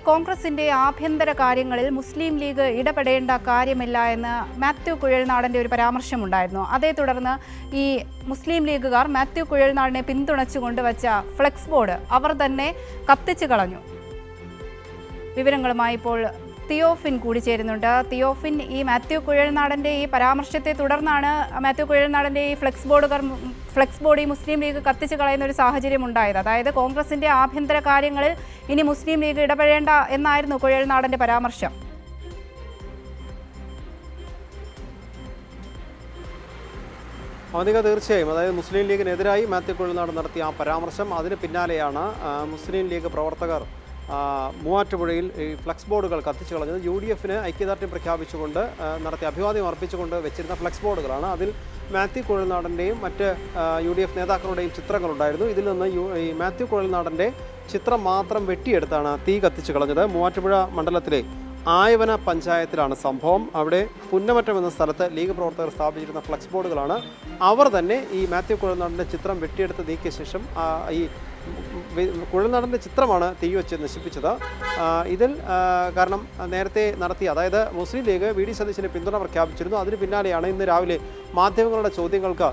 കോൺഗ്രസിന്റെ ആഭ്യന്തര കാര്യങ്ങളിൽ മുസ്ലിം ലീഗ് ഇടപെടേണ്ട കാര്യമില്ല എന്ന് മാത്യു കുഴൽനാടൻ്റെ ഒരു പരാമർശമുണ്ടായിരുന്നു. അതേ തുടർന്ന് ഈ മുസ്ലിം ലീഗുകാർ മാത്യു കുഴൽനാടിനെ പിന്തുണച്ചു കൊണ്ടുവച്ച ഫ്ലെക്സ് ബോർഡ് അവർ തന്നെ കത്തിച്ചു കളഞ്ഞു. വിവരങ്ങളുമായി ഇപ്പോൾ തിയോഫിൻ കൂടി ചേരുന്നുണ്ട്. തിയോഫിൻ, ഈ മാത്യു കുഴൽനാടൻ്റെ ഈ പരാമർശത്തെ തുടർന്നാണ് മാത്യു കുഴൽനാടൻ്റെ ഈ ഫ്ലെക്സ് ബോർഡ് ഈ മുസ്ലിം ലീഗ് കത്തിച്ചു കളയുന്ന ഒരു സാഹചര്യം ഉണ്ടായത്. അതായത് കോൺഗ്രസിന്റെ ആഭ്യന്തര കാര്യങ്ങളിൽ ഇനി മുസ്ലിം ലീഗ് ഇടപെടേണ്ട എന്നായിരുന്നു കുഴൽനാടൻ്റെ പരാമർശം. അവധിക തീർച്ചയായും, അതായത് മുസ്ലിം ലീഗിനെതിരായി മാത്യു കുഴൽനാട് നടത്തിയ ആ പരാമർശം, അതിന് പിന്നാലെയാണ് മുസ്ലിം ലീഗ് പ്രവർത്തകർ മൂവാറ്റുപുഴയിൽ ഈ ഫ്ലെക്സ് ബോർഡുകൾ കത്തിച്ചു കളഞ്ഞത്. UDF-ന് ഐക്യദാർഢ്യം പ്രഖ്യാപിച്ചുകൊണ്ട് നടത്തിയ അഭിവാദ്യം അർപ്പിച്ചുകൊണ്ട് വെച്ചിരുന്ന ഫ്ലെക്സ് ബോർഡുകളാണ്. അതിൽ മാത്യു കുഴൽനാടൻ്റെയും മറ്റ് UDF നേതാക്കളുടെയും ചിത്രങ്ങളുണ്ടായിരുന്നു. ഇതിൽ നിന്ന് ഈ മാത്യു കുഴൽനാടൻ്റെ ചിത്രം മാത്രം വെട്ടിയെടുത്താണ് തീ കത്തിച്ചു കളഞ്ഞത്. മൂവാറ്റുപുഴ മണ്ഡലത്തിലെ ആയവന പഞ്ചായത്തിലാണ് സംഭവം. അവിടെ പുന്നമറ്റം എന്ന സ്ഥലത്ത് ലീഗ് പ്രവർത്തകർ സ്ഥാപിച്ചിരുന്ന ഫ്ലെക്സ് ബോർഡുകളാണ് അവർ തന്നെ ഈ മാത്യു കുഴൽനാടൻ്റെ ചിത്രം വെട്ടിയെടുത്ത് നീക്കിയ ശേഷം ഈ കുഴൽനാടൻ്റെ ചിത്രമാണ് തീ വെച്ച് നശിപ്പിച്ചത്. ഇതിൽ കാരണം നേരത്തെ നടത്തിയ, അതായത് മുസ്ലിം ലീഗ് VD സതീശന് പിന്തുണ പ്രഖ്യാപിച്ചിരുന്നു. അതിന് പിന്നാലെയാണ് ഇന്ന് രാവിലെ മാധ്യമങ്ങളുടെ ചോദ്യങ്ങൾക്ക്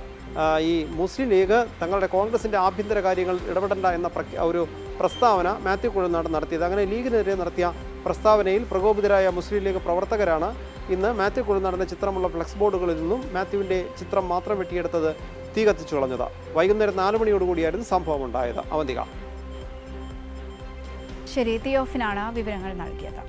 ഈ മുസ്ലിം ലീഗ് തങ്ങളുടെ കോൺഗ്രസിൻ്റെ ആഭ്യന്തര കാര്യങ്ങൾ ഇടപെടേണ്ട എന്ന ഒരു പ്രസ്താവന മാത്യു കുഴൽനാടൻ നടത്തിയത്. അങ്ങനെ ലീഗിനെതിരെ നടത്തിയ പ്രസ്താവനയിൽ പ്രകോപിതരായ മുസ്ലിം ലീഗ് പ്രവർത്തകരാണ് ഇന്ന് മാത്യു കുഴൽനാടൻ്റെ ചിത്രമുള്ള ഫ്ലെക്സ് ബോർഡുകളിൽ നിന്നും മാത്യുവിൻ്റെ ചിത്രം മാത്രം വെട്ടിയെടുത്തത് തീ കത്തിച്ചു കളഞ്ഞത്. വൈകുന്നേരം 4 മണിയോടുകൂടിയായിരുന്നു സംഭവം ഉണ്ടായത്. അവന്തിക. ശരി, തിയോഫിനാണ് വിവരങ്ങൾ നൽകിയത്.